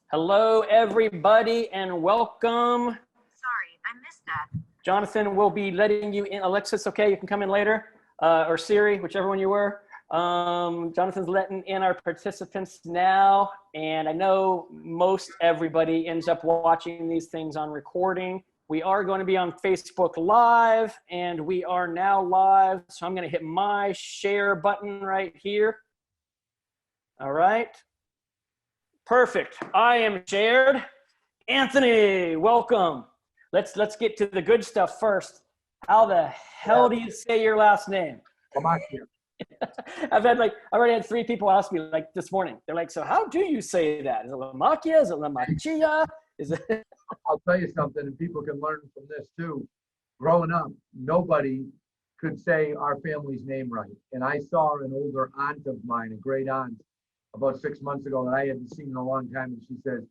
Hello, everybody, and welcome. Sorry, I missed that. Jonathan will be letting you in. Alexis, okay, you can come in later, or Siri, whichever one you were. Jonathan's letting in our participants now, and I know most everybody ends up watching these things on recording. We are going to be on Facebook Live, and we are now live, so I'm going to hit my share button right here. All right. Perfect. I am shared. Anthony, welcome. Let's get to the good stuff first. How the hell do you say your last name? Lamacchia. I already had 3 people ask me like this morning. They're like, so how do you say that? Is it Lamacchia? Is it Lamacchia? Is it? I'll tell you something, and people can learn from this too. Growing up, nobody could say our family's name right. And I saw an older aunt of mine, a great aunt, about 6 months ago that I hadn't seen in a long time. And she says,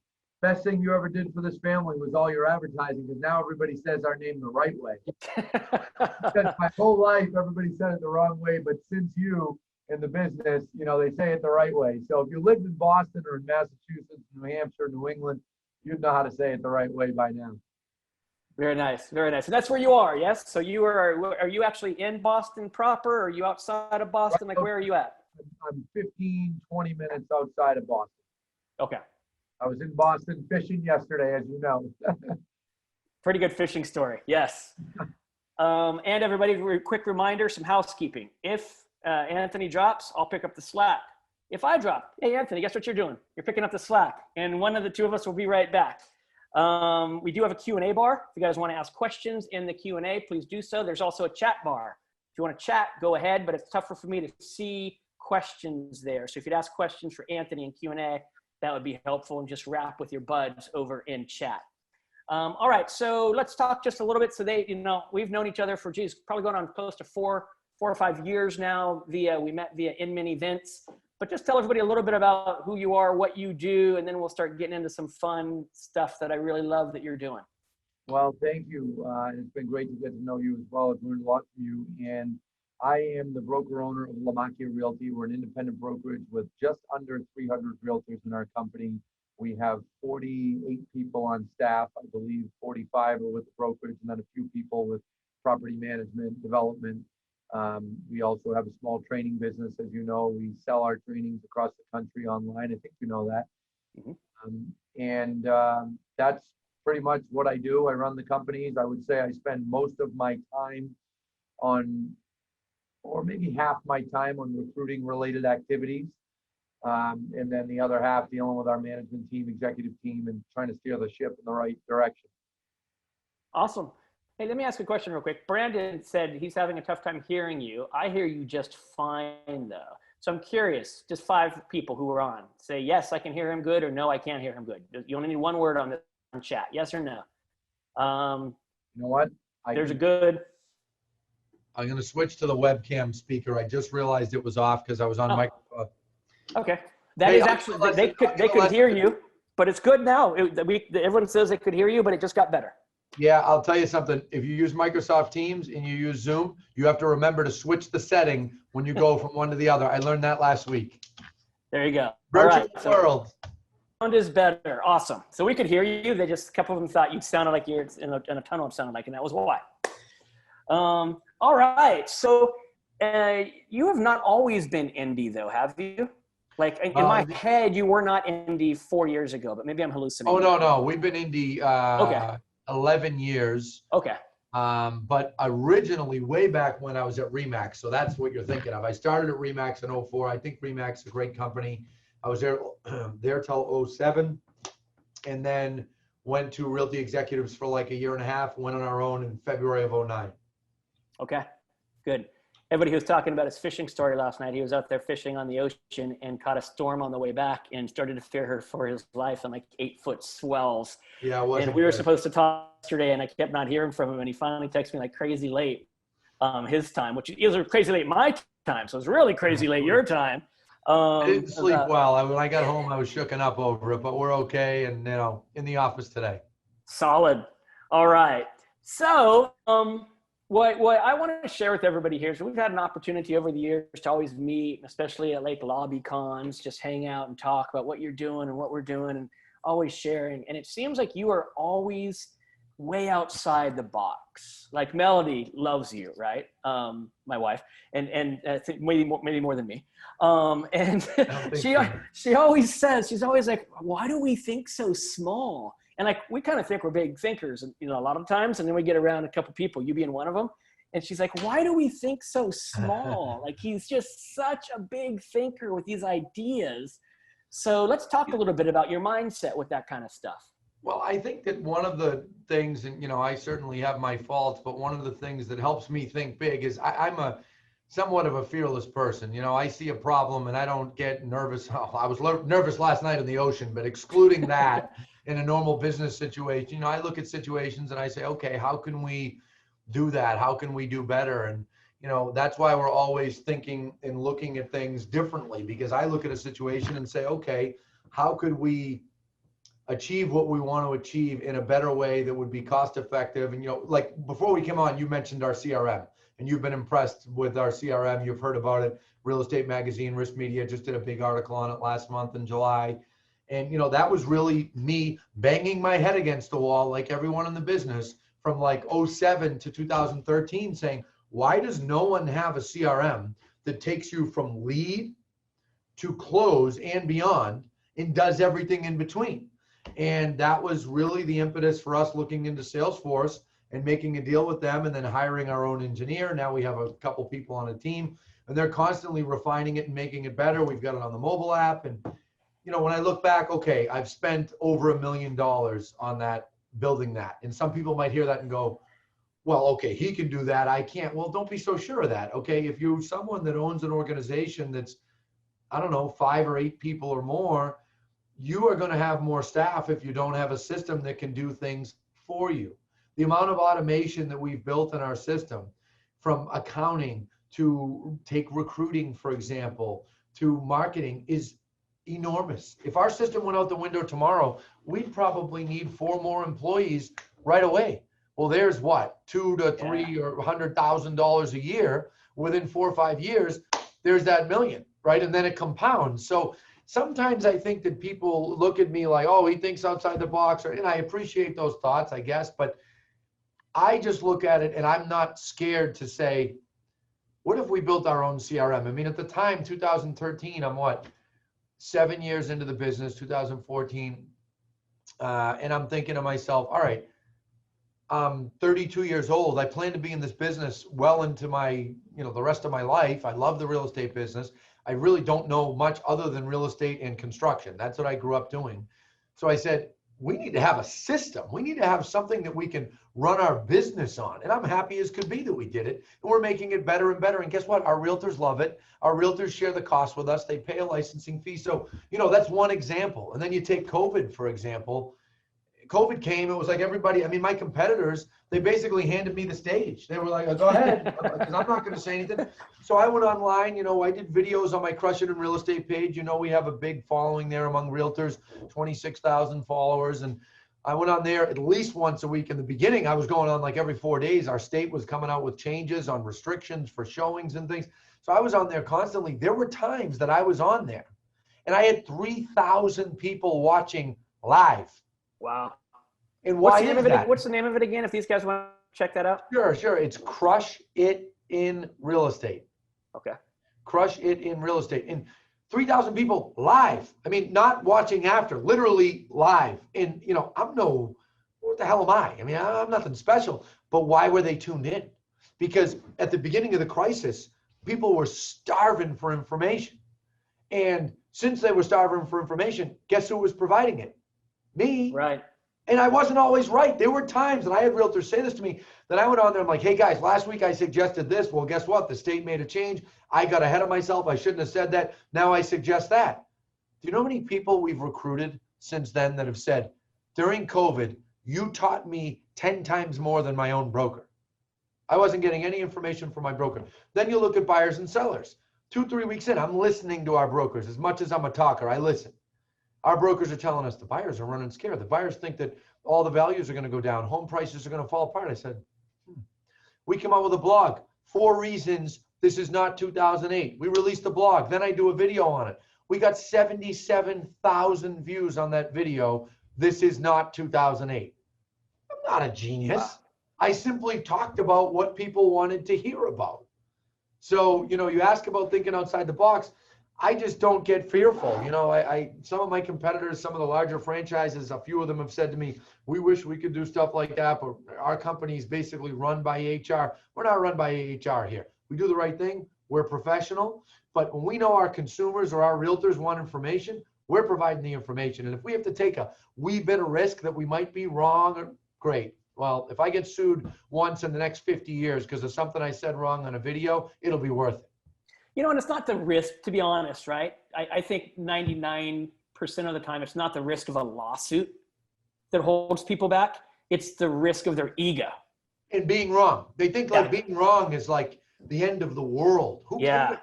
best thing you ever did for this family was all your advertising, because now everybody says our name the right way. Because my whole life, everybody said it the wrong way. But since you in the business, they say it the right way. So if you lived in Boston or in Massachusetts, New Hampshire, New England, you'd know how to say it the right way by now. Very nice. Very nice. And that's where you are, yes? So are you actually in Boston proper? Or are you outside of Boston? Like, where are you at? I'm 15, 20 minutes outside of Boston. Okay. I was in Boston fishing yesterday, as you know. Pretty good fishing story. Yes. And everybody, quick reminder, some housekeeping. If Anthony drops, I'll pick up the slack. If I drop, hey, Anthony, guess what you're doing? You're picking up the slack. And one of the 2 of us will be right back. We do have a Q&A bar. If you guys want to ask questions in the Q&A, please do so. There's also a chat bar. If you want to chat, go ahead, but it's tougher for me to see questions there. So if you'd ask questions for Anthony in Q&A, that would be helpful, and just wrap with your buds over in chat. All right, so let's talk just a little bit. So we've known each other for, probably going on close to 4 or 5 years now. We met via Inman events. But just tell everybody a little bit about who you are, what you do, and then we'll start getting into some fun stuff that I really love that you're doing. Well, thank you. It's been great to get to know you as well. I've learned a lot from you. And I am the broker owner of Lamacchia Realty. We're an independent brokerage with just under 300 realtors in our company. We have 48 people on staff. I believe 45 are with the brokerage, and then a few people with property management, development. We also have a small training business. As you know, we sell our trainings across the country online. I think you know that. Mm-hmm. That's pretty much what I do. I run the companies. I would say I spend most of my time on, or maybe half my time on, recruiting related activities. And then the other half dealing with our management team, executive team, and trying to steer the ship in the right direction. Awesome. Hey, let me ask a question real quick. Brandon said he's having a tough time hearing you. I hear you just fine, though. So I'm curious, just 5 people who were on, say, yes, I can hear him good, or no, I can't hear him good. You only need 1 word on the chat, yes or no. You know what? There's a good. I'm going to switch to the webcam speaker. I just realized it was off because I was on Microsoft. Okay. That is actually, they could hear you, but it's good now. Everyone says they could hear you, but it just got better. Yeah, I'll tell you something. If you use Microsoft Teams and you use Zoom, you have to remember to switch the setting when you go from one to the other. I learned that last week. There you go. Virtual world. Sound is better. Awesome. So we could hear you. They just, a couple of them thought you sounded like you're in a tunnel, it sounded like, and that was why. All right. So you have not always been indie, though, have you? Like in my head, you were not indie 4 years ago, but maybe I'm hallucinating. Oh, no. We've been indie okay. 11 years. Okay. But originally, way back when I was at Remax, so that's what you're thinking of. I started at Remax in 04. I think Remax is a great company. I was there till 07, and then went to Realty Executives for like a year and a half, went on our own in February of 09. Okay, good. Everybody who was talking about his fishing story last night, he was out there fishing on the ocean and caught a storm on the way back and started to fear for his life on like 8-foot swells. Yeah, it wasn't and we were good. supposed to talk yesterday, and I kept not hearing from him, and he finally texted me like crazy late his time, which is crazy late my time, so it was really crazy late your time. I didn't sleep well. When I got home, I was shooken up over it, but we're okay, and in the office today. Solid. All right. So what I want to share with everybody here is we've had an opportunity over the years to always meet, especially at like lobby cons, just hang out and talk about what you're doing and what we're doing. And always sharing. And it seems like you are always way outside the box. Like Melody loves you, right? My wife, and I think maybe more than me. And she always says, she's always like, why do we think so small? And like, we kind of think we're big thinkers, and a lot of times, and then we get around a couple people, you being one of them. And she's like, why do we think so small? Like, he's just such a big thinker with these ideas. So let's talk a little bit about your mindset with that kind of stuff. Well, I think that one of the things, and I certainly have my faults, but one of the things that helps me think big is I'm a somewhat of a fearless person. I see a problem and I don't get nervous. Oh, I was nervous last night in the ocean, but excluding that, in a normal business situation, I look at situations and I say, okay, how can we do that? How can we do better? And that's why we're always thinking and looking at things differently, because I look at a situation and say, okay, how could we achieve what we want to achieve in a better way that would be cost effective? And like before we came on, you mentioned our CRM, and you've been impressed with our CRM. You've heard about it. Real Estate Magazine, Risk Media just did a big article on it last month in July. And that was really me banging my head against the wall, like everyone in the business, from like 07 to 2013, saying, why does no one have a CRM that takes you from lead to close and beyond and does everything in between? And that was really the impetus for us looking into Salesforce and making a deal with them, and then hiring our own engineer. Now we have a couple people on a team, and they're constantly refining it and making it better. We've got it on the mobile app. And when I look back, okay, I've spent over $1 million on that, building that. And some people might hear that and go, well, okay, he can do that, I can't. Well, don't be so sure of that. Okay, if you're someone that owns an organization that's, I don't know, 5 or 8 people or more, you are going to have more staff if you don't have a system that can do things for you. The amount of automation that we've built in our system, from accounting to take recruiting, for example, to marketing, is enormous. If our system went out the window tomorrow, we'd probably need 4 more employees right away. Well, there's what, $2 to $3 or $100,000 a year. Within 4 or 5 years, there's that million, right? And then it compounds. So sometimes I think that people look at me like, oh, he thinks outside the box, and I appreciate those thoughts, I guess, but I just look at it and I'm not scared to say, what if we built our own CRM? I mean, at the time, 2013, I'm 7 years into the business, 2014, and I'm thinking to myself, all right, I'm 32 years old. I plan to be in this business well into my, the rest of my life. I love the real estate business. I really don't know much other than real estate and construction. That's what I grew up doing. So I said, we need to have a system. We need to have something that we can run our business on. And I'm happy as could be that we did it. And we're making it better and better. And guess what? Our realtors love it. Our realtors share the cost with us. They pay a licensing fee. So, that's one example. And then you take COVID, for example. COVID came, it was like everybody, my competitors, they basically handed me the stage. They were like, go ahead, because I'm not going to say anything. So I went online, I did videos on my Crush It in Real Estate page. We have a big following there among realtors, 26,000 followers. And I went on there at least once a week. In the beginning, I was going on like every 4 days. Our state was coming out with changes on restrictions for showings and things. So I was on there constantly. There were times that I was on there and I had 3,000 people watching live. Wow. And why is that? What's the name of it again, if these guys want to check that out? Sure. It's Crush It in Real Estate. Okay. Crush It in Real Estate. And 3,000 people live. Not watching after, literally live. And, what the hell am I? I'm nothing special. But why were they tuned in? Because at the beginning of the crisis, people were starving for information. And since they were starving for information, guess who was providing it? Me. Right. And I wasn't always right. There were times, and I had realtors say this to me, that I went on there, I'm like, hey guys, last week I suggested this. Well, guess what? The state made a change. I got ahead of myself. I shouldn't have said that. Now I suggest that. Do you know how many people we've recruited since then that have said, during COVID, you taught me 10 times more than my own broker. I wasn't getting any information from my broker. Then you look at buyers and sellers. 2-3 weeks in, I'm listening to our brokers. As much as I'm a talker, I listen. Our brokers are telling us the buyers are running scared. The buyers think that all the values are going to go down. Home prices are going to fall apart. I said, we come out with a blog. 4 reasons this is not 2008. We released the blog. Then I do a video on it. We got 77,000 views on that video. This is not 2008. I'm not a genius. Wow. I simply talked about what people wanted to hear about. So, you know, you ask about thinking outside the box. I just don't get fearful. You know, some of my competitors, some of the larger franchises, a few of them have said to me, we wish we could do stuff like that, but our company is basically run by HR. We're not run by HR here. We do the right thing. We're professional. But when we know our consumers or our realtors want information, we're providing the information. And if we have to take a wee bit of risk that we might be wrong, great. Well, if I get sued once in the next 50 years because of something I said wrong on a video, it'll be worth it. You know, and it's not the risk, to be honest, right? I think 99% of the time, it's not the risk of a lawsuit that holds people back. It's the risk of their ego. And being wrong. They think like being wrong is like the end of the world. Who cares?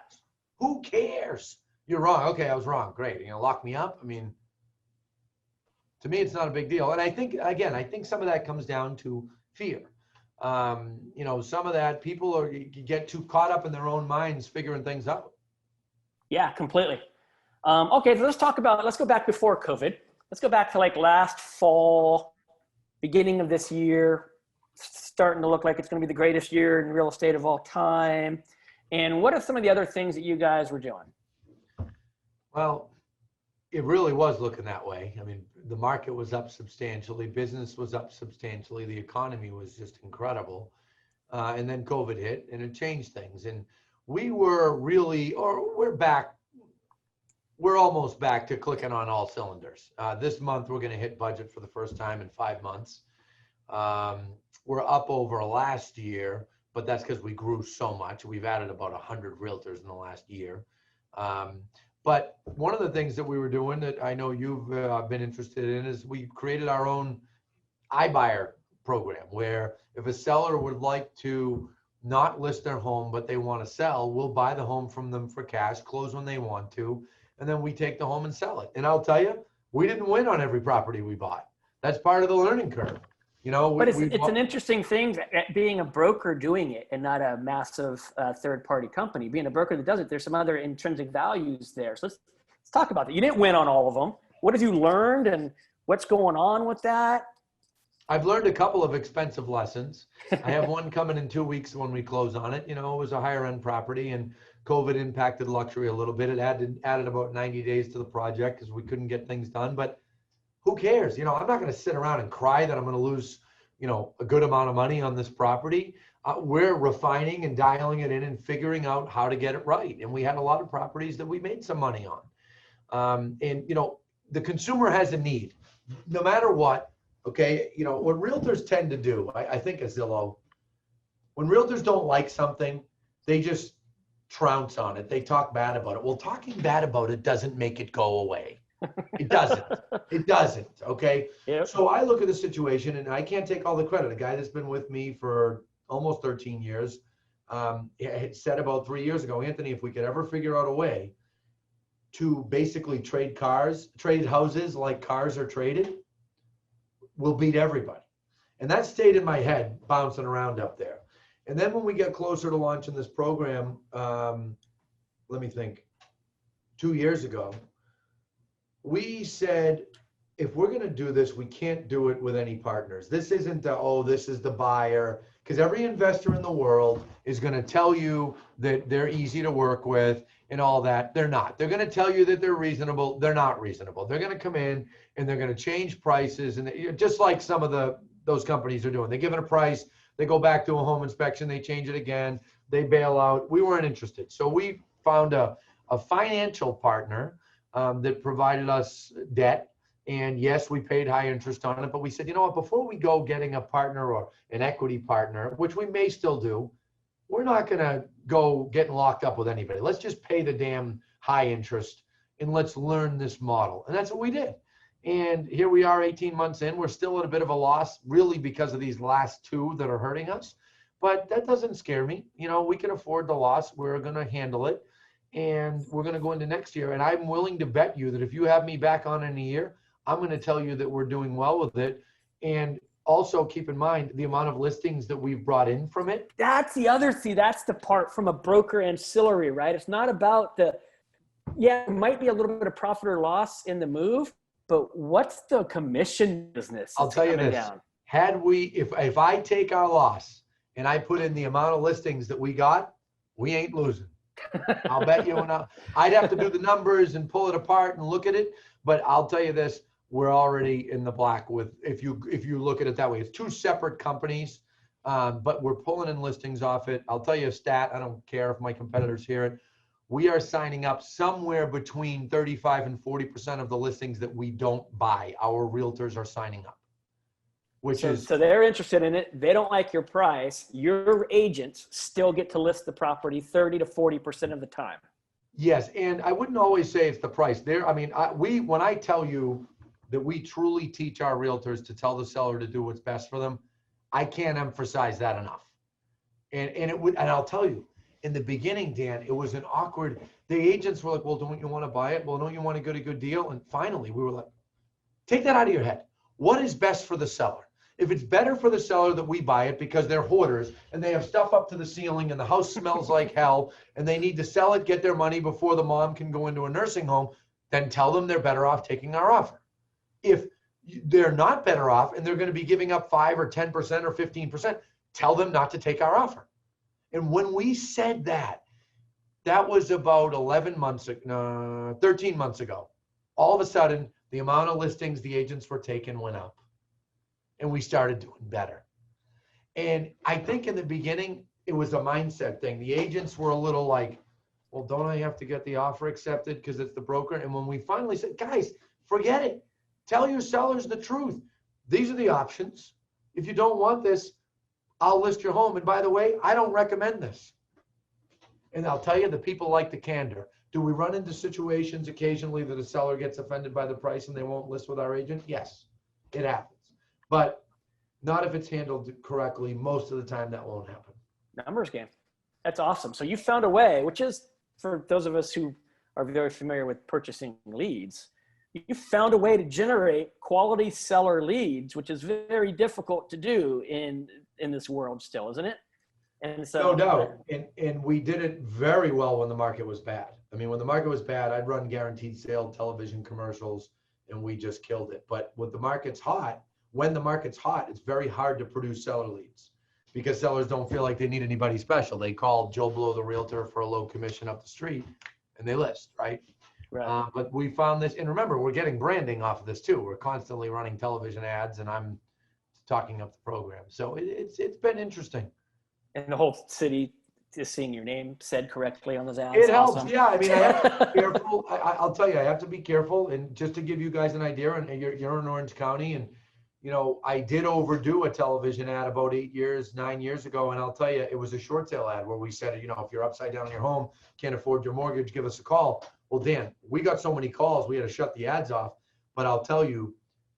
Who cares? You're wrong. Okay, I was wrong. Great. You know, lock me up. I mean, to me, it's not a big deal. And I think, again, I think some of that comes down to fear. You know, some of that people get too caught up in their own minds figuring things out. Yeah, completely. Okay, so let's go back before COVID. Let's go back to like last fall, beginning of this year, starting to look like it's going to be the greatest year in real estate of all time. And what are some of the other things that you guys were doing? Well, it really was looking that way. I mean, the market was up substantially. Business was up substantially. The economy was just incredible. And then COVID hit and it changed things. And we were really, or we're back, we're almost back to clicking on all cylinders. This month, we're going to hit budget for the first time in 5 months. We're up over last year, but that's because we grew so much. We've added about 100 realtors in the last year. But one of the things that we were doing that I know you've been interested in is we created our own iBuyer program where if a seller would like to not list their home, but they want to sell, we'll buy the home from them for cash, close when they want to, and then we take the home and sell it. And I'll tell you, we didn't win on every property we bought. That's part of the learning curve. You know, but it's an interesting thing being a broker doing it and not a massive third-party company. Being a broker that does it, there's some other intrinsic values there. So let's talk about that. You didn't win on all of them. What have you learned and what's going on with that? I've learned a couple of expensive lessons. I have one coming in 2 weeks when we close on it. You know, it was a higher end property and COVID impacted luxury a little bit. It added about 90 days to the project because we couldn't get things done. But who cares? You know, I'm not going to sit around and cry that I'm going to lose, you know, a good amount of money on this property. We're refining and dialing it in and figuring out how to get it right. And we had a lot of properties that we made some money on. And, you know, the consumer has a need no matter what. Okay. You know, what realtors tend to do, I think as Zillow, when realtors don't like something, they just trounce on it. They talk bad about it. Well, talking bad about it doesn't make it go away. It doesn't. It doesn't. Okay. Yep. So I look at the situation and I can't take all the credit. A guy that's been with me for almost 13 years had said about 3 years ago, Anthony, if we could ever figure out a way to basically trade houses like cars are traded, we'll beat everybody. And that stayed in my head, bouncing around up there. And then when we get closer to launching this program, let me think, 2 years ago, we said, if we're going to do this, we can't do it with any partners. This isn't this is the buyer, because every investor in the world is going to tell you that they're easy to work with and all that. They're not. They're going to tell you that they're reasonable. They're not reasonable. They're going to come in and they're going to change prices, and just like some of those companies are doing. They give it a price, they go back to a home inspection, they change it again, they bail out. We weren't interested. So we found a financial partner that provided us debt. And yes, we paid high interest on it, but we said, you know what, before we go getting a partner or an equity partner, which we may still do, we're not going to go getting locked up with anybody. Let's just pay the damn high interest and let's learn this model. And that's what we did. And here we are 18 months in, we're still at a bit of a loss, really because of these last two that are hurting us. But that doesn't scare me. You know, we can afford the loss. We're going to handle it. And we're going to go into next year. And I'm willing to bet you that if you have me back on in a year, I'm going to tell you that we're doing well with it. And also keep in mind the amount of listings that we've brought in from it. That's the other thing. That's the part from a broker ancillary, right? It's not about the Yeah, it might be a little bit of profit or loss in the move, but what's the commission business I'll that's tell you coming this. down? If I take our loss and I put in the amount of listings that we got, we ain't losing. I'll bet you. I'd have to do the numbers and pull it apart and look at it. But I'll tell you this, we're already in the black with, if you look at it that way. It's two separate companies, but we're pulling in listings off it. I'll tell you a stat. I don't care if my competitors hear it. We are signing up somewhere between 35 and 40% of the listings that we don't buy. Our realtors are signing up, So they're interested in it. They don't like your price. Your agents still get to list the property 30 to 40% of the time. Yes, and I wouldn't always say it's the price. When I tell you that we truly teach our realtors to tell the seller to do what's best for them, I can't emphasize that enough. And I'll tell you, in the beginning, Dan, it was an awkward. The agents were like, "Well, don't you want to buy it? Well, don't you want to get a good deal?" And finally, we were like, "Take that out of your head. What is best for the seller? If it's better for the seller that we buy it because they're hoarders and they have stuff up to the ceiling and the house smells like hell and they need to sell it, get their money before the mom can go into a nursing home, then tell them they're better off taking our offer. If they're not better off and they're going to be giving up 5 or 10% or 15%, tell them not to take our offer." And when we said that, that was about 13 months ago. All of a sudden, the amount of listings the agents were taking went up. And we started doing better. And I think in the beginning, it was a mindset thing. The agents were a little like, "Well, don't I have to get the offer accepted because it's the broker?" And when we finally said, "Guys, forget it. Tell your sellers the truth. These are the options. If you don't want this, I'll list your home. And by the way, I don't recommend this." And I'll tell you, the people like the candor. Do we run into situations occasionally that a seller gets offended by the price and they won't list with our agent? Yes, it happens. But not if it's handled correctly. Most of the time that won't happen. Numbers game. That's awesome. So you found a way, which is, for those of us who are very familiar with purchasing leads, you found a way to generate quality seller leads, which is very difficult to do in this world still, isn't it? And so, no doubt. And we did it very well when the market was bad. I mean, when the market was bad, I'd run guaranteed sale television commercials and we just killed it. But when the market's hot, it's very hard to produce seller leads because sellers don't feel like they need anybody special. They call Joe Blow, the realtor, for a low commission up the street and they list, right? Right. But we found this, and remember, we're getting branding off of this too. We're constantly running television ads and I'm talking up the program. So it's been interesting. And the whole city is seeing your name said correctly on those ads. It helps. Awesome. Yeah. I mean, I have to be careful. I'll tell you, I have to be careful. And just to give you guys an idea, and you're in Orange County, and I did overdo a television ad about 9 years ago. And I'll tell you, it was a short sale ad where we said, if you're upside down in your home, can't afford your mortgage, give us a call. Well, Dan, we got so many calls, we had to shut the ads off. But I'll tell you,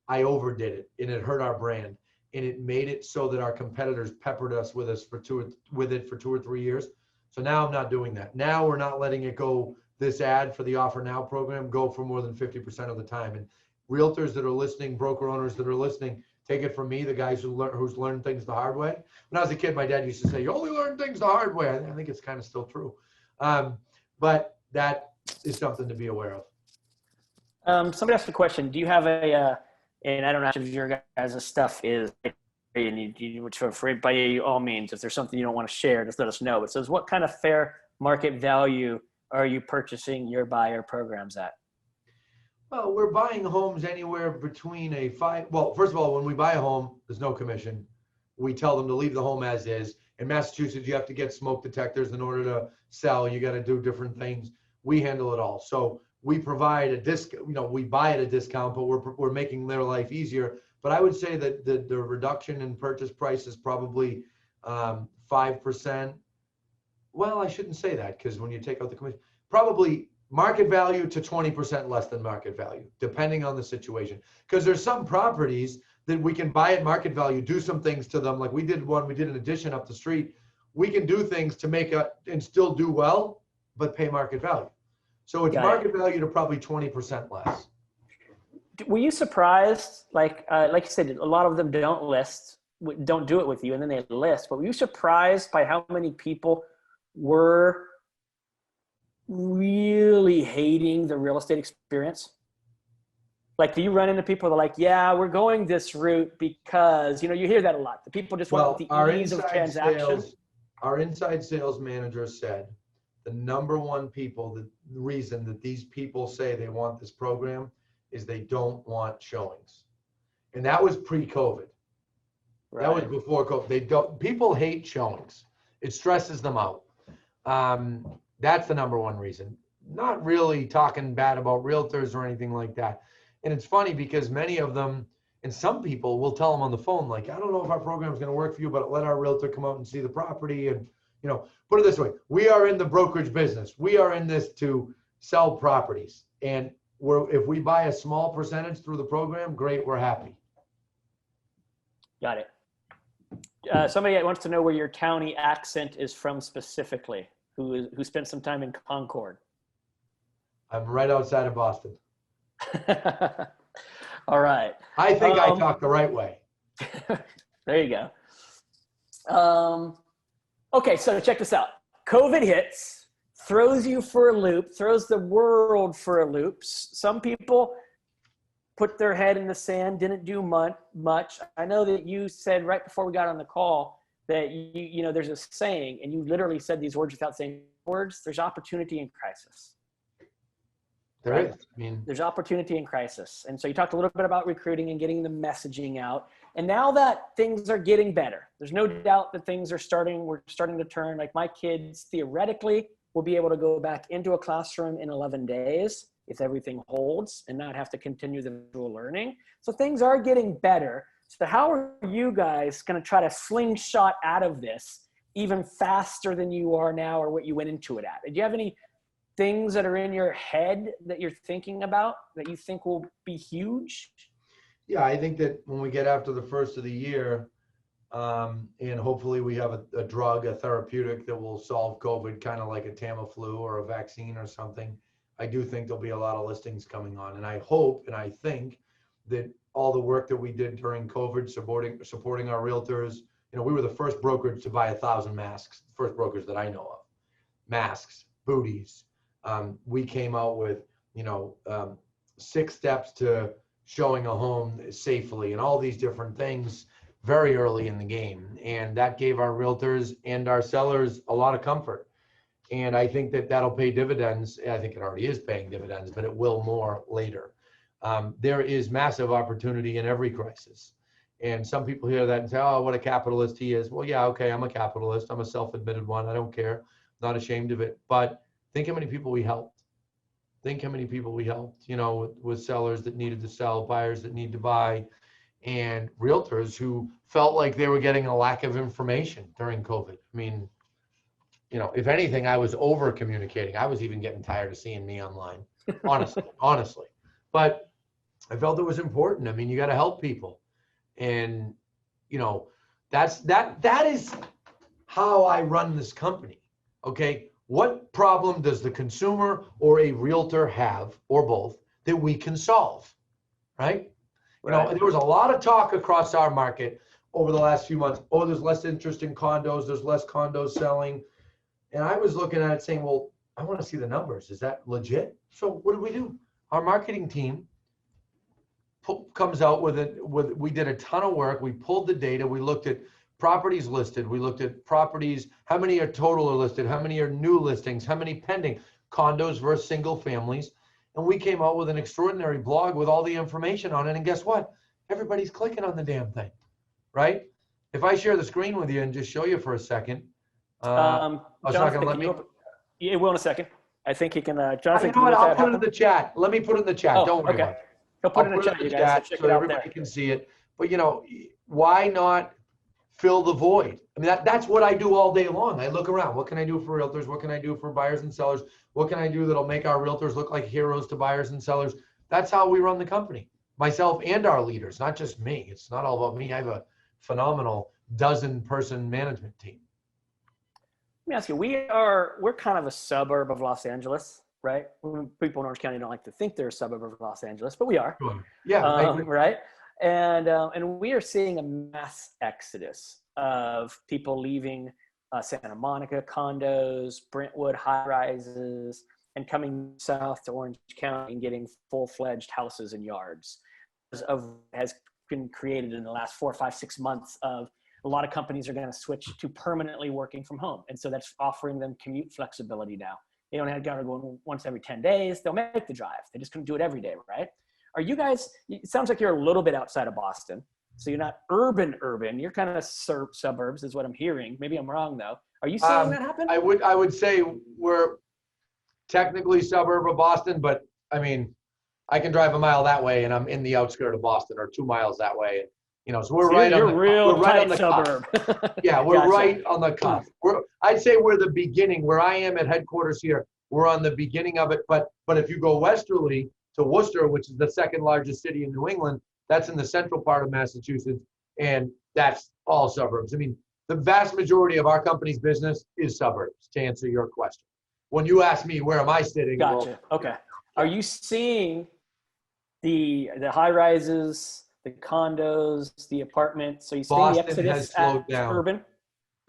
I overdid it and it hurt our brand. And it made it so that our competitors peppered us with it for 2 or 3 years. So now I'm not doing that. Now we're not letting it go, this ad for the Offer Now program, go for more than 50% of the time. And realtors that are listening, broker owners that are listening, take it from me, the guys who's learned things the hard way. When I was a kid, my dad used to say, "You only learn things the hard way." I think it's kind of still true. But that is something to be aware of. Somebody asked a question. Do you have and I don't know if your guys' stuff is, which by all means, if there's something you don't want to share, just let us know. It says, what kind of fair market value are you purchasing your buyer programs at? Well, we're buying homes anywhere between first of all, when we buy a home, there's no commission. We tell them to leave the home as is. In Massachusetts, you have to get smoke detectors in order to sell. You got to do different things. We handle it all. So we provide a discount, we buy at a discount, but we're making their life easier. But I would say that the reduction in purchase price is probably 5%. Well, I shouldn't say that because when you take out the commission, probably market value to 20% less than market value, depending on the situation. Because there's some properties that we can buy at market value, do some things to them. Like we did an addition up the street. We can do things to make and still do well, but pay market value. So it's market value to probably 20% less. Were you surprised? Like you said, a lot of them don't do it with you, and then they list. But were you surprised by how many people were really hating the real estate experience? Like, do you run into people that are like, yeah, we're going this route because, you hear that a lot. The people just want Well, the ease of transaction. our inside sales manager said the number one the reason that these people say they want this program is they don't want showings. And that was pre-COVID. That was Right. before COVID. People hate showings. It stresses them out. That's the number one reason. Not really talking bad about realtors or anything like that. And it's funny because many of them, and some people will tell them on the phone, like, I don't know if our program is going to work for you, but let our realtor come out and see the property. And, put it this way, we are in the brokerage business. We are in this to sell properties. And if we buy a small percentage through the program, great, we're happy. Got it. Somebody wants to know where your county accent is from specifically, who spent some time in Concord. I'm right outside of Boston. All right. I think I talk the right way. There you go. Okay, so check this out. COVID hits, throws you for a loop, throws the world for a loop. Some people put their head in the sand, didn't do much. I know that you said right before we got on the call that there's a saying, and you literally said these words without saying words. There's opportunity in crisis. There is. I mean, there's opportunity in crisis. And so you talked a little bit about recruiting and getting the messaging out. And now that things are getting better, there's no doubt that we're starting to turn. Like, my kids theoretically will be able to go back into a classroom in 11 days if everything holds and not have to continue the virtual learning. So things are getting better. So how are you guys going to try to slingshot out of this even faster than you are now, or what you went into it at? Do you have any things that are in your head that you're thinking about that you think will be huge? Yeah, I think that when we get after the first of the year, and hopefully we have a drug, a therapeutic that will solve COVID, kind of like a Tamiflu or a vaccine or something, I do think there'll be a lot of listings coming on. And I hope and I think that all the work that we did during COVID, supporting our realtors, we were the first brokerage to buy 1,000 masks, first brokers that I know of, masks, booties. We came out with, 6 steps to showing a home safely and all these different things very early in the game. And that gave our realtors and our sellers a lot of comfort. And I think that that'll pay dividends. I think it already is paying dividends, but it will more later. There is massive opportunity in every crisis. And some people hear that and say, oh, what a capitalist he is. Well, yeah, okay, I'm a capitalist. I'm a self-admitted one. I don't care. I'm not ashamed of it. But think how many people we helped. Think how many people we helped, with sellers that needed to sell, buyers that need to buy, and realtors who felt like they were getting a lack of information during COVID. I mean, if anything, I was over communicating. I was even getting tired of seeing me online, honestly. But I felt it was important. I mean, you got to help people. And, that is how I run this company. Okay. What problem does the consumer or a realtor have, or both, that we can solve, right? There was a lot of talk across our market over the last few months. Oh, there's less interest in condos. There's less condos selling. And I was looking at it saying, well, I want to see the numbers. Is that legit? So what did we do? Our marketing team comes out with it. We did a ton of work. We pulled the data. We looked at properties listed. We looked at properties, how many are total are listed, how many are new listings, how many pending, condos versus single families. And we came out with an extraordinary blog with all the information on it. And guess what? Everybody's clicking on the damn thing, right? If I share the screen with you and just show you for a second. Jonathan, it will in a second. I think he can, Jonathan. You know what? I'll put it in the chat. Let me put it in the chat. Oh, don't worry about it. He'll put it in the chat, you guys. So check it out everybody can see it. But why not fill the void? I mean, that's what I do all day long. I look around. What can I do for realtors? What can I do for buyers and sellers? What can I do that'll make our realtors look like heroes to buyers and sellers? That's how we run the company. Myself and our leaders, not just me. It's not all about me. I have a phenomenal 12-person management team. Let me ask you, we're kind of a suburb of Los Angeles, right? People in Orange County don't like to think they're a suburb of Los Angeles, but we are. Sure. Yeah, right. And we are seeing a mass exodus of people leaving Santa Monica condos, Brentwood high rises, and coming south to Orange County and getting full-fledged houses and yards has been created in the last 4, 5, 6 months of a lot of companies are going to switch to permanently working from home. And so that's offering them commute flexibility now. They don't have to go once every 10 days. They'll make the drive. They just couldn't do it every day, right? Are you guys, it sounds like you're a little bit outside of Boston. So you're not urban. You're kind of suburbs is what I'm hearing. Maybe I'm wrong though. Are you seeing that happen? I would say we're technically suburb of Boston, but I mean, I can drive a mile that way and I'm in the outskirt of Boston, or 2 miles that way. You know, so we're right on the suburb. cusp. Yeah, we're Gotcha. right on the cusp. I'd say we're the beginning. Where I am at headquarters here, we're on the beginning of it. But if you go westerly to Worcester, which is the second largest city in New England, that's in the central part of Massachusetts, and that's all suburbs. I mean, the vast majority of our company's business is suburbs, to answer your question. When you ask me, where am I sitting? Gotcha. Well, okay. Are you seeing the high rises, the condos, the apartments? So you seeing the Boston has exodus slowed down. urban?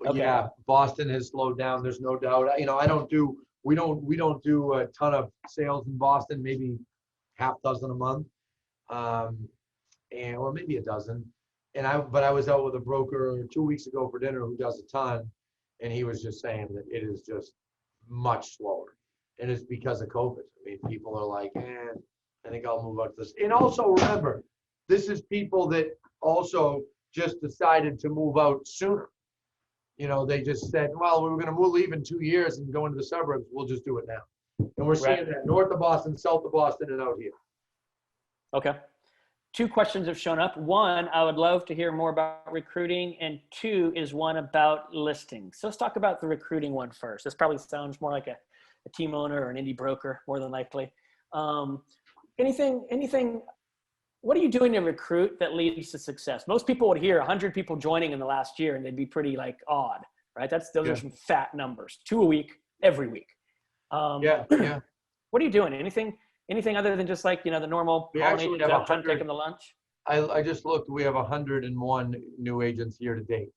Okay. Yeah, Boston has slowed down. There's no doubt. You know, we don't do a ton of sales in Boston, maybe half dozen a month, or maybe a dozen. But I was out with a broker 2 weeks ago for dinner who does a ton, and he was just saying that it is just much slower, and it's because of COVID. I mean, people are like, I think I'll move out to this. And also remember, this is people that also just decided to move out sooner. You know, they just said, well, we were going to leave in 2 years and go into the suburbs. We'll just do it now. And we're seeing that north of Boston, south of Boston, and out here. Okay. 2 questions have shown up. 1, I would love to hear more about recruiting. And 2 is one about listings. So let's talk about the recruiting one first. This probably sounds more like a team owner or an indie broker, more than likely. Anything, what are you doing to recruit that leads to success? Most people would hear 100 people joining in the last year and they'd be pretty like odd, right? Those are some fat numbers. 2 a week, every week. Yeah. What are you doing? Anything other than just like, you know, the normal We actually have 100. take them to lunch? I just looked. We have 101 new agents year to date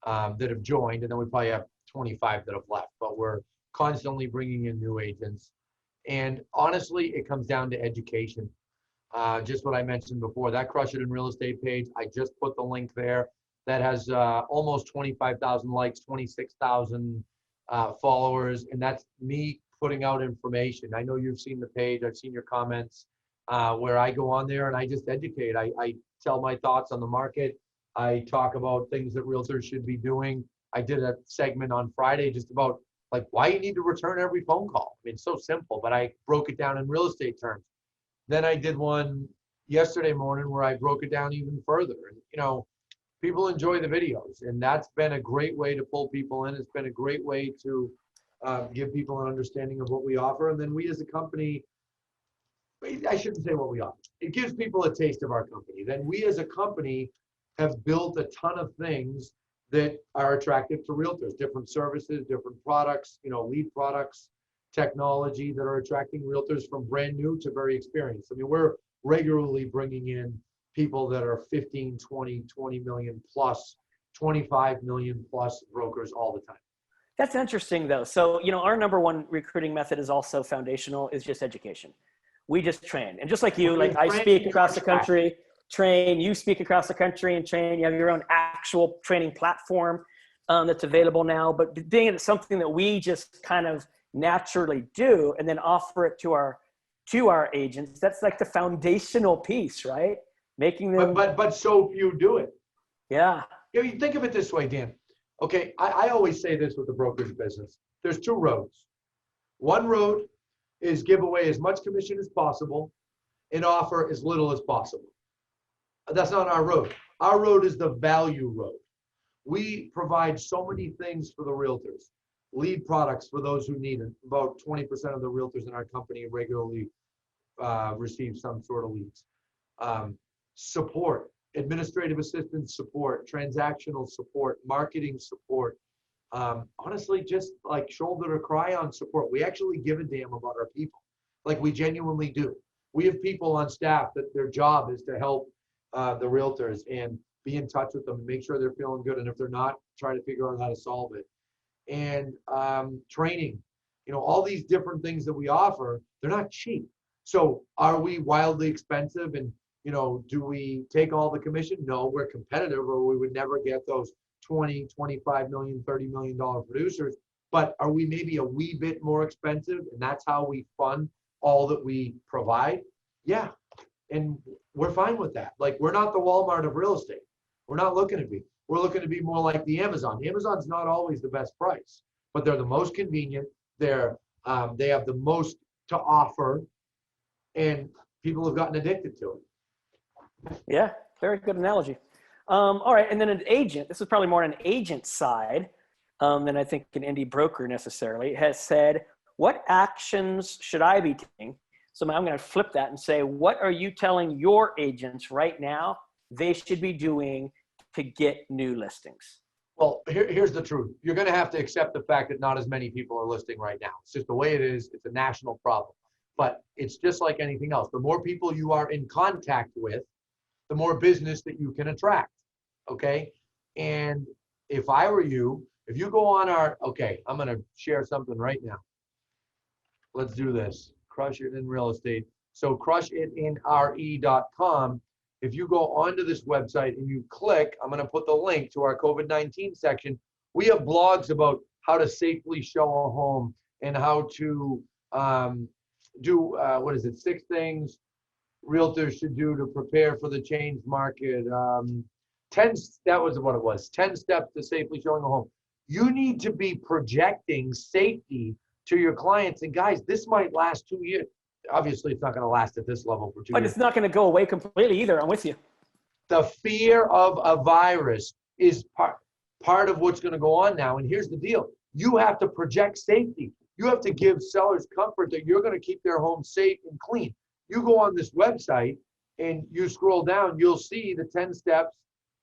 that have joined, and then we probably have 25 that have left. But we're constantly bringing in new agents. And honestly, it comes down to education. Just what I mentioned before, that Crush It in Real Estate page, I just put the link there. That has almost 25,000 likes, 26,000 followers, and that's me putting out information. I know you've seen the page, I've seen your comments, where I go on there and I just educate. I tell my thoughts on the market. I talk about things that realtors should be doing. I did a segment on Friday just about like why you need to return every phone call. I mean, it's so simple, but I broke it down in real estate terms. Then I did one yesterday morning where I broke it down even further. And, you know, people enjoy the videos, and that's been a great way to pull people in. It's been a great way to give people an understanding of what we offer. And then we as a company, I shouldn't say what we offer. It gives people a taste of our company. Then we as a company have built a ton of things that are attractive to realtors, different services, different products, you know, lead products, technology that are attracting realtors from brand new to very experienced. I mean, we're regularly bringing in people that are 15, 20 million plus, 25 million plus brokers all the time. That's interesting though. So, you know, our number one recruiting method is also foundational, is just education. We just train. And just like you, like I speak across the country, train, you speak across the country and train, you have your own actual training platform that's available now, but being it's something that we just kind of naturally do and then offer it to our agents. That's like the foundational piece, right? Making them. But so few do it. Yeah. You know, you think of it this way, Dan. Okay, I always say this with the brokerage business. There's 2 roads. One road is give away as much commission as possible and offer as little as possible. That's not our road. Our road is the value road. We provide so many things for the realtors. Lead products for those who need it. About 20% of the realtors in our company regularly receive some sort of leads. Support, administrative assistance support, transactional support, marketing support. Honestly, just like shoulder to cry on support. We actually give a damn about our people. Like we genuinely do. We have people on staff that their job is to help the realtors and be in touch with them and make sure they're feeling good. And if they're not, try to figure out how to solve it. And training. all these different things that we offer, they're not cheap. So are we wildly expensive? And, do we take all the commission? No, we're competitive, or we would never get those 20, 25 million, $30 million producers. But are we maybe a wee bit more expensive? And that's how we fund all that we provide? Yeah. And we're fine with that. Like, we're not the Walmart of real estate. We're not looking to be. We're looking to be more like the Amazon. Amazon's not always the best price, but they're the most convenient. They have the most to offer, and people have gotten addicted to it. Yeah, very good analogy. All right, and then an agent, this is probably more on an agent side than I think an indie broker necessarily, has said, what actions should I be taking? So I'm going to flip that and say, what are you telling your agents right now they should be doing to get new listings? Well, here's the truth. You're going to have to accept the fact that not as many people are listing right now. It's just the way it is. It's a national problem. But it's just like anything else. The more people you are in contact with, the more business that you can attract. Okay? And if I were you, if you go on I'm going to share something right now. Let's do this. Crush It in Real Estate. So crushitinre.com. If you go onto this website and you click, I'm going to put the link to our COVID-19 section. We have blogs about how to safely show a home and how to do 6 things realtors should do to prepare for the changed market. 10 steps to safely showing a home. You need to be projecting safety to your clients. And guys, this might last 2 years. Obviously, it's not going to last at this level for 2 years. But it's not going to go away completely either. I'm with you. The fear of a virus is part of what's going to go on now. And here's the deal. You have to project safety. You have to give sellers comfort that you're going to keep their home safe and clean. You go on this website and you scroll down, you'll see the 10 steps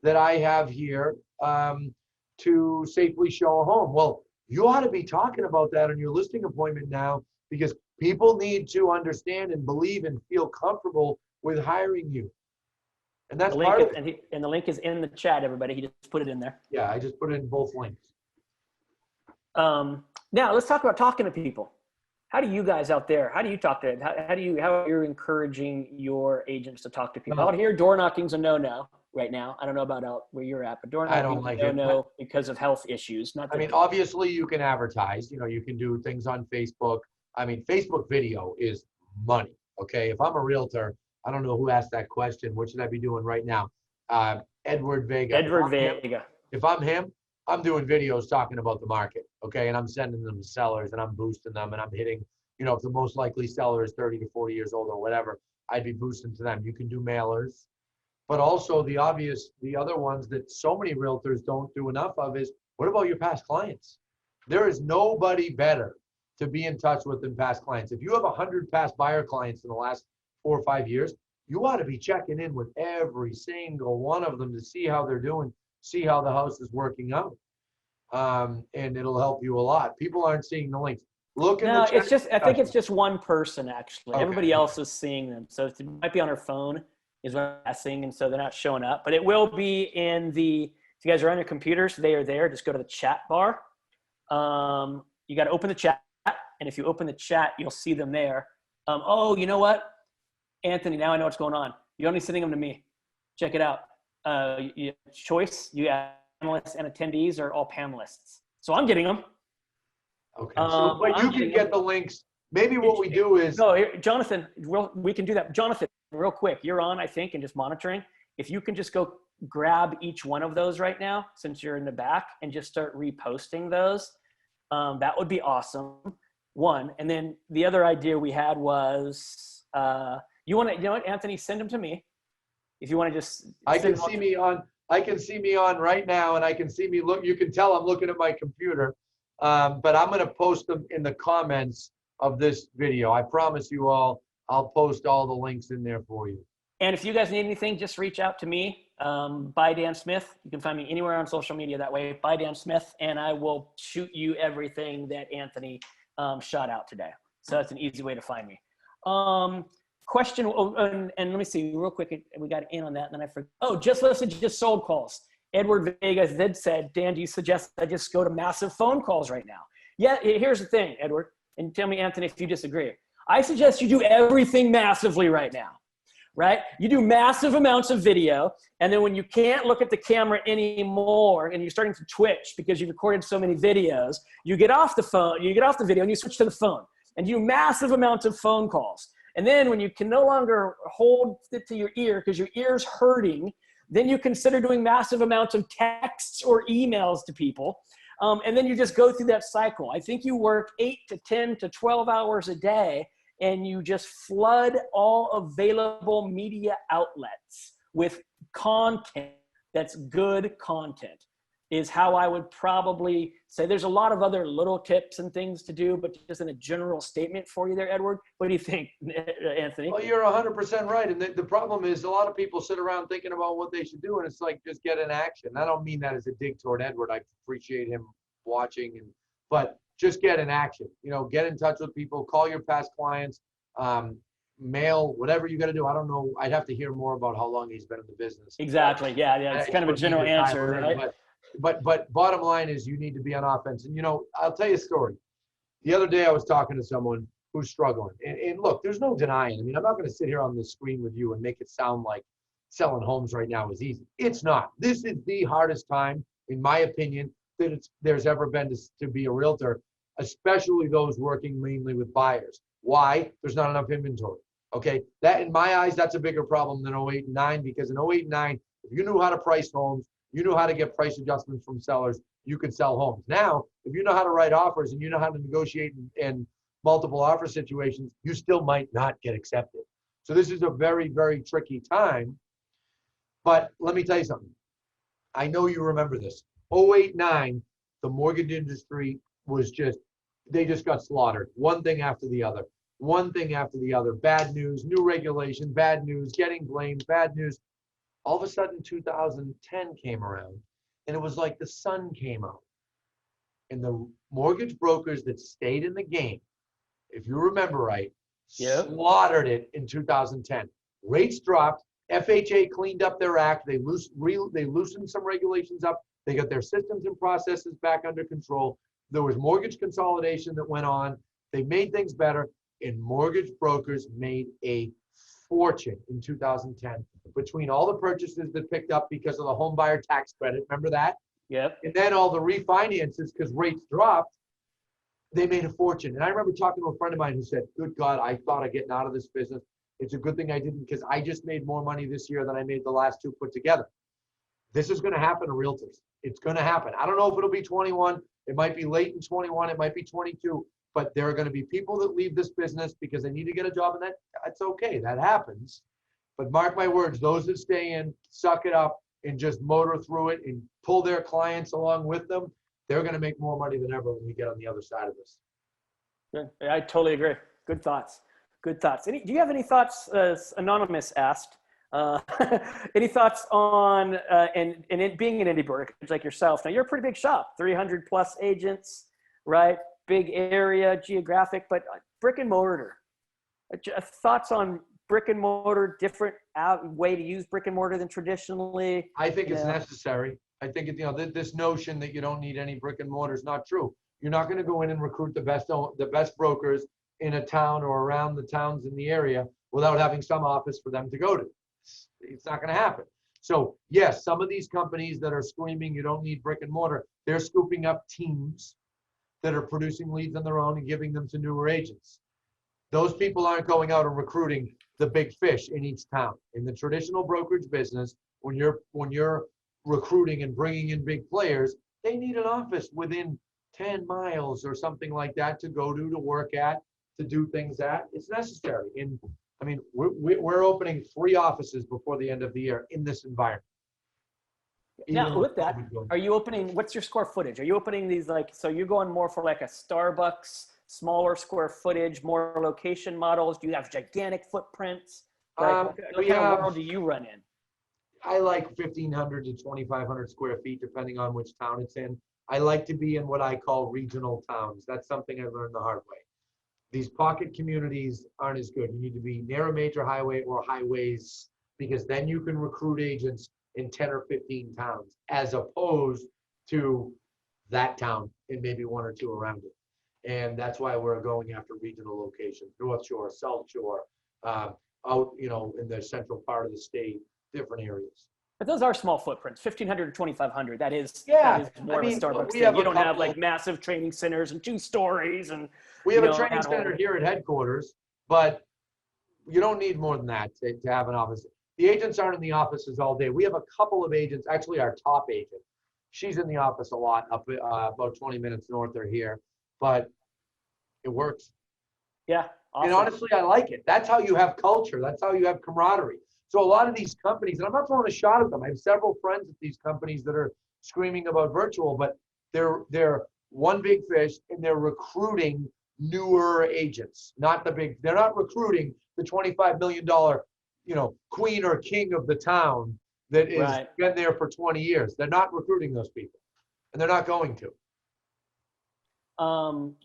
that I have here to safely show a home. Well, you ought to be talking about that on your listing appointment now, because people need to understand and believe and feel comfortable with hiring you. And that's part of it. And the link is in the chat, everybody. He just put it in there. Yeah, I just put it in both links. Now let's talk about talking to people. How do you guys out there, how do you talk to them? How are you encouraging your agents to talk to people? Out here, door knocking's a no-no right now. I don't know about out where you're at, but door knocking's a no-no because of health issues. Obviously you can advertise, you can do things on Facebook. Facebook video is money. Okay. If I'm a realtor, I don't know who asked that question. What should I be doing right now? Edward Vega. If I'm him, I'm doing videos talking about the market. Okay. And I'm sending them to sellers and I'm boosting them and I'm hitting, if the most likely seller is 30 to 40 years old or whatever, I'd be boosting to them. You can do mailers, but also the other ones that so many realtors don't do enough of is, what about your past clients? There is nobody better to be in touch with than past clients. If you have 100 past buyer clients in the last 4 or 5 years, you ought to be checking in with every single one of them to see how they're doing, see how the house is working out. And it'll help you a lot. People aren't seeing the links. I think it's just one person actually. Okay. Everybody else is seeing them. So it might be on her phone is what I'm guessing, and so they're not showing up. But it will be in if you guys are on your computers, they are there. Just go to the chat bar. You got to open the chat. And if you open the chat, you'll see them there. You know what? Anthony, now I know what's going on. You're only sending them to me. Check it out. Choice, you have panelists and attendees are all panelists. So I'm getting them. Okay. But you can get the links. Maybe what we do is. No, Jonathan, we can do that. Jonathan, real quick, you're on, I think, and just monitoring. If you can just go grab each one of those right now, since you're in the back, and just start reposting those, that would be awesome. One, and then the other idea we had was, you know what, Anthony, send them to me. If you want to just, I can see me on right now, and I can see me look. You can tell I'm looking at my computer, but I'm going to post them in the comments of this video. I promise you all, I'll post all the links in there for you. And if you guys need anything, just reach out to me. By Dan Smith. You can find me anywhere on social media that way. By Dan Smith, and I will shoot you everything that Anthony shot out today. So that's an easy way to find me. Question, and let me see real quick. We got in on that, and then I forgot. Just listen to just sold calls. Edward Vegas said, Dan, do you suggest I just go to massive phone calls right now? Yeah, here's the thing, Edward. and tell me, Anthony, if you disagree. I suggest you do everything massively right now, right? You do massive amounts of video, and then when you can't look at the camera anymore and you're starting to twitch because you've recorded so many videos, you get off the phone, you get off the video and you switch to the phone and you do massive amounts of phone calls. And then when you can no longer hold it to your ear because your ear's hurting, then you consider doing massive amounts of texts or emails to people. And then you just go through that cycle. I think you work 8 to 10 to 12 hours a day, and you just flood all available media outlets with content that's good content, is how I would probably say. There's a lot of other little tips and things to do, but just in a general statement for you there, Edward. What do you think, Anthony? Well, you're 100% right. And the problem is a lot of people sit around thinking about what they should do, and it's like, just get in action. I don't mean that as a dig toward Edward. I appreciate him watching, but just get in action. You know, get in touch with people, call your past clients, mail, whatever you got to do. I don't know. I'd have to hear more about how long he's been in the business. Exactly. Yeah. It's kind of a general answer, right? But bottom line is you need to be on offense. And, you know, I'll tell you a story. The other day I was talking to someone who's struggling. And look, there's no denying. I mean, I'm not going to sit here on this screen with you and make it sound like selling homes right now is easy. It's not. This is the hardest time, in my opinion, that there's ever been to be a realtor, especially those working mainly with buyers. Why? There's not enough inventory. Okay. That, in my eyes, that's a bigger problem than 08 and 9, because in 08 and 9, if you knew how to price homes, you knew how to get price adjustments from sellers, you could sell homes. Now, if you know how to write offers and you know how to negotiate in multiple offer situations, you still might not get accepted. So this is a very, very tricky time. But let me tell you something. I know you remember this. 08, 9, the mortgage industry was they just got slaughtered. One thing after the other. One thing after the other. Bad news, new regulation, bad news, getting blamed, bad news. All of a sudden, 2010 came around, and it was like the sun came out. And the mortgage brokers that stayed in the game, if you remember right, slaughtered it in 2010. Rates dropped. FHA cleaned up their act. They loosened some regulations up. They got their systems and processes back under control. There was mortgage consolidation that went on. They made things better, and mortgage brokers made a fortune in 2010 between all the purchases that picked up because of the home buyer tax credit. Remember that? Yep. And then all the refinances because rates dropped. They made a fortune. And I remember talking to a friend of mine who said, good God, I thought of getting out of this business. It's a good thing I didn't, because I just made more money this year than I made the last two put together. This is going to happen to realtors. It's going to happen. I don't know if it'll be 21. It might be late in 21. It might be 22. But there are going to be people that leave this business because they need to get a job, and that's okay. That happens. But mark my words, those that stay in, suck it up, and just motor through it and pull their clients along with them, they're going to make more money than ever when we get on the other side of this. Good. I totally agree. Good thoughts. Good thoughts. Do you have any thoughts, Anonymous asked, any thoughts on, and it being an indie broker like yourself? Now, you're a pretty big shop, 300 plus agents, right? Big area, geographic, but brick and mortar. Thoughts on brick and mortar, different way to use brick and mortar than traditionally? I think it's necessary. I think, this notion that you don't need any brick and mortar is not true. You're not going to go in and recruit the best brokers in a town or around the towns in the area without having some office for them to go to. It's not going to happen. So yes, some of these companies that are screaming you don't need brick and mortar, they're scooping up teams that are producing leads on their own and giving them to newer agents. Those people aren't going out and recruiting the big fish in each town. In the traditional brokerage business, when you're recruiting and bringing in big players, they need an office within 10 miles or something like that to go to work at, to do things at. It's necessary. And I mean, we're opening 3 offices before the end of the year in this environment. Now, with that, are you opening, what's your square footage? Are you opening these so you're going more for like a Starbucks, smaller square footage, more location models? Do you have gigantic footprints? What kind of world do you run in? I like 1,500 to 2,500 square feet, depending on which town it's in. I like to be in what I call regional towns. That's something I learned the hard way. These pocket communities aren't as good. You need to be near a major highway or highways, because then you can recruit agents in 10 or 15 towns, as opposed to that town and maybe 1 or 2 around it. And that's why we're going after regional locations, North Shore, South Shore, out, in the central part of the state, different areas. But those are small footprints, 1,500 to 2,500. That is more of a Starbucks we thing. have You a don't have couple- like massive training centers and 2 stories and We have you a know, training at center home. here at headquarters, but you don't need more than that to have an office. The agents aren't in the offices all day. We have a couple of agents, actually our top agent. She's in the office a lot, up about 20 minutes north of here, but it works. Yeah, awesome. And honestly, I like it. That's how you have culture. That's how you have camaraderie. So a lot of these companies, and I'm not throwing a shot at them. I have several friends at these companies that are screaming about virtual, but they're one big fish and they're recruiting newer agents, they're not recruiting the $25 million, queen or king of the town that is Right. been there for 20 years. They're not recruiting those people, and they're not going to.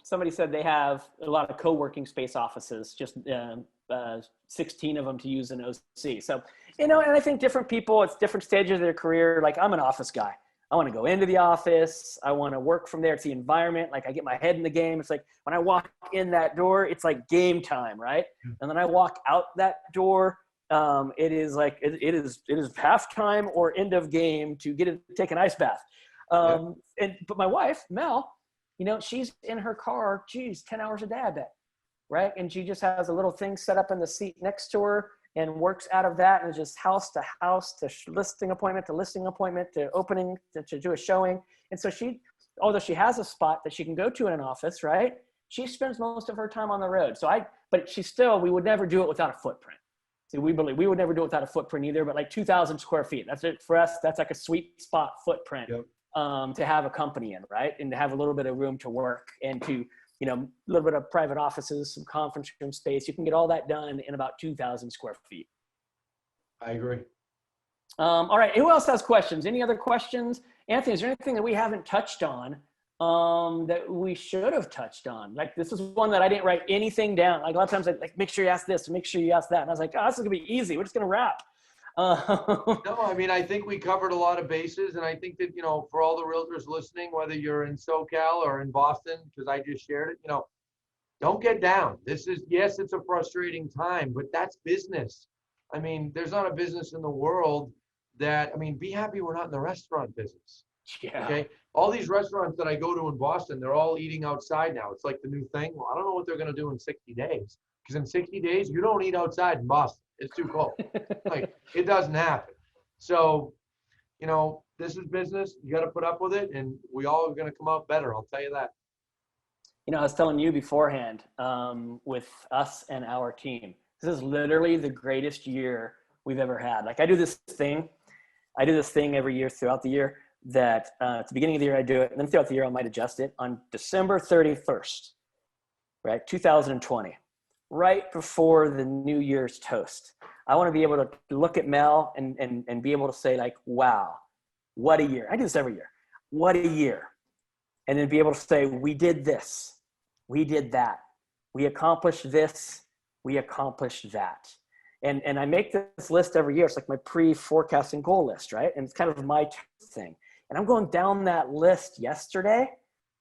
Somebody said they have a lot of co-working space offices, just 16 of them to use in OC. So, and I think different people, it's different stages of their career. Like I'm an office guy. I want to go into the office. I want to work from there. It's the environment. Like I get my head in the game. It's like when I walk in that door, it's like game time, right? And then I walk out that door. It is like, it is halftime or end of game to take an ice bath. But my wife, Mel, she's in her car, 10 hours a day, I bet. Right. And she just has a little thing set up in the seat next to her and works out of that. And it's just house to house to listing appointment to opening to do a showing. And so although she has a spot that she can go to in an office, right? She spends most of her time on the road. But we would never do it without a footprint. See, we would never do it without a footprint either, but like 2,000 square feet. That's it for us. That's like a sweet spot footprint. Yep. To have a company in, right? And to have a little bit of room to work and to, a little bit of private offices, some conference room space. You can get all that done in about 2,000 square feet. I agree. All right, who else has questions? Any other questions? Anthony, is there anything that we haven't touched on that we should have touched on? Like this is one that I didn't write anything down. Like a lot of times I like, make sure you ask this, make sure you ask that. And I was like, this is gonna be easy. We're just gonna wrap. No, I mean, I think we covered a lot of bases, and I think that, for all the realtors listening, whether you're in SoCal or in Boston, because I just shared it, don't get down. Yes, it's a frustrating time, but that's business. I mean, there's not a business in the world be happy we're not in the restaurant business. Yeah. Okay. All these restaurants that I go to in Boston, they're all eating outside now. It's like the new thing. Well, I don't know what they're going to do in 60 days, because in 60 days, you don't eat outside in Boston. It's too cold. Like it doesn't happen. So, this is business. You got to put up with it, and we all are going to come out better. I'll tell you that. I was telling you beforehand with us and our team, this is literally the greatest year we've ever had. Like I do this thing every year throughout the year that at the beginning of the year I do it, and then throughout the year I might adjust it on December 31st, right? 2020. Right before the New Year's toast. I want to be able to look at Mel and be able to say like, wow, what a year. I do this every year. What a year. And then be able to say, we did this. We did that. We accomplished this. We accomplished that. And I make this list every year. It's like my pre-forecasting goal list, right? And it's kind of my thing. And I'm going down that list yesterday.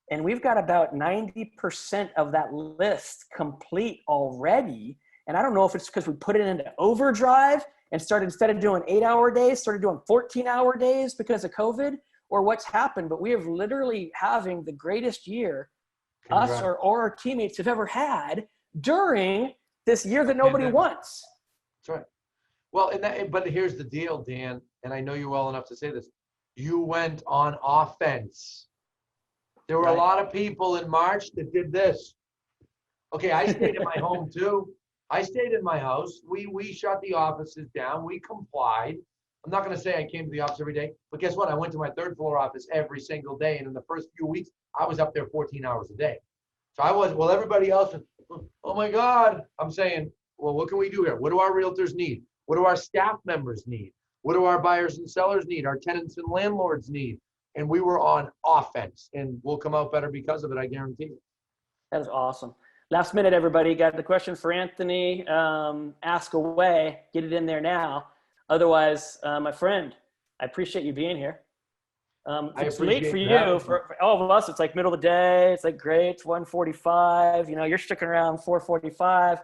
And we've got about 90% of that list complete already. And I don't know if it's because we put it into overdrive and started, instead of doing 8-hour days, started doing 14-hour days because of COVID, or what's happened. But we are literally having the greatest year us or our teammates have ever had during this year that nobody wants. That's right. Well, but here's the deal, Dan, and I know you well enough to say this. You went on offense. There were a lot of people in March that did this. Okay, I stayed in my home too. I stayed in my house. We shut the offices down. We complied. I'm not going to say I came to the office every day, but guess what? I went to my 3rd floor office every single day. And in the first few weeks, I was up there 14 hours a day. So everybody else, oh my God. I'm saying, well, what can we do here? What do our realtors need? What do our staff members need? What do our buyers and sellers need? Our tenants and landlords need? And we were on offense, and we'll come out better because of it, I guarantee you. That is awesome. Last minute, everybody. Got the question for Anthony. Ask away. Get it in there now. Otherwise, my friend, I appreciate you being here. I It's late for appreciate you. having me. For all of us, it's like middle of the day. It's like great. It's 1:45. You know, you're sticking around 4:45.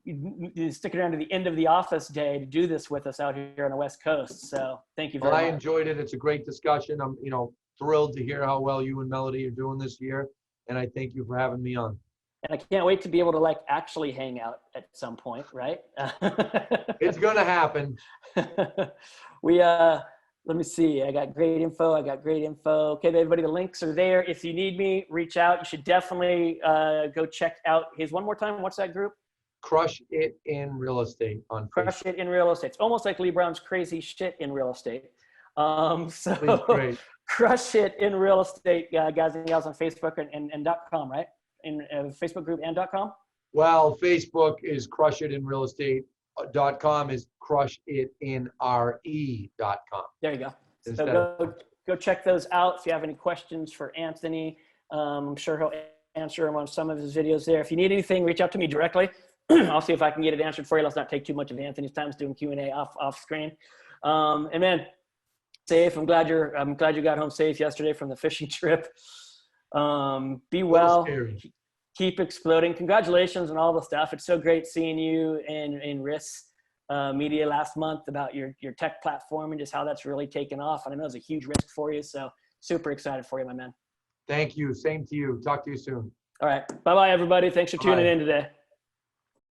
You sticking around to the end of the office day to do this with us out here on the West Coast. So thank you very Well, I much. enjoyed it. It's a great discussion. I'm, thrilled to hear how well you and Melody are doing this year. And I thank you for having me on. And I can't wait to be able to like actually hang out at some point, right? It's going to happen. Let me see. I got great info. Okay, everybody, the links are there. If you need me, reach out. You should definitely go check out his one more time. What's that group? Crush It in Real Estate on Crush Facebook. It in Real Estate. It's almost like Lee Brown's Crazy Shit in Real Estate. Please, great. Crush It in Real Estate, guys and gals on Facebook and .com, right? In Facebook group and .com? Well, Facebook is Crush It in Real Estate.com is crushitinre.com. There you go. Instead So go check those out. If you have any questions for Anthony, I'm sure he'll answer them on some of his videos there. If you need anything, reach out to me directly. I'll see if I can get it answered for you. Let's not take too much of Anthony's time doing Q&A off screen. And then safe. I'm glad you got home safe yesterday from the fishing trip. Be well. Keep exploding. Congratulations on all the stuff. It's so great seeing you in RIS media last month about your tech platform and just how that's really taken off. And I know it's a huge risk for you. So super excited for you, my man. Thank you. Same to you. Talk to you soon. All right. Bye-bye, everybody. Thanks for tuning in today.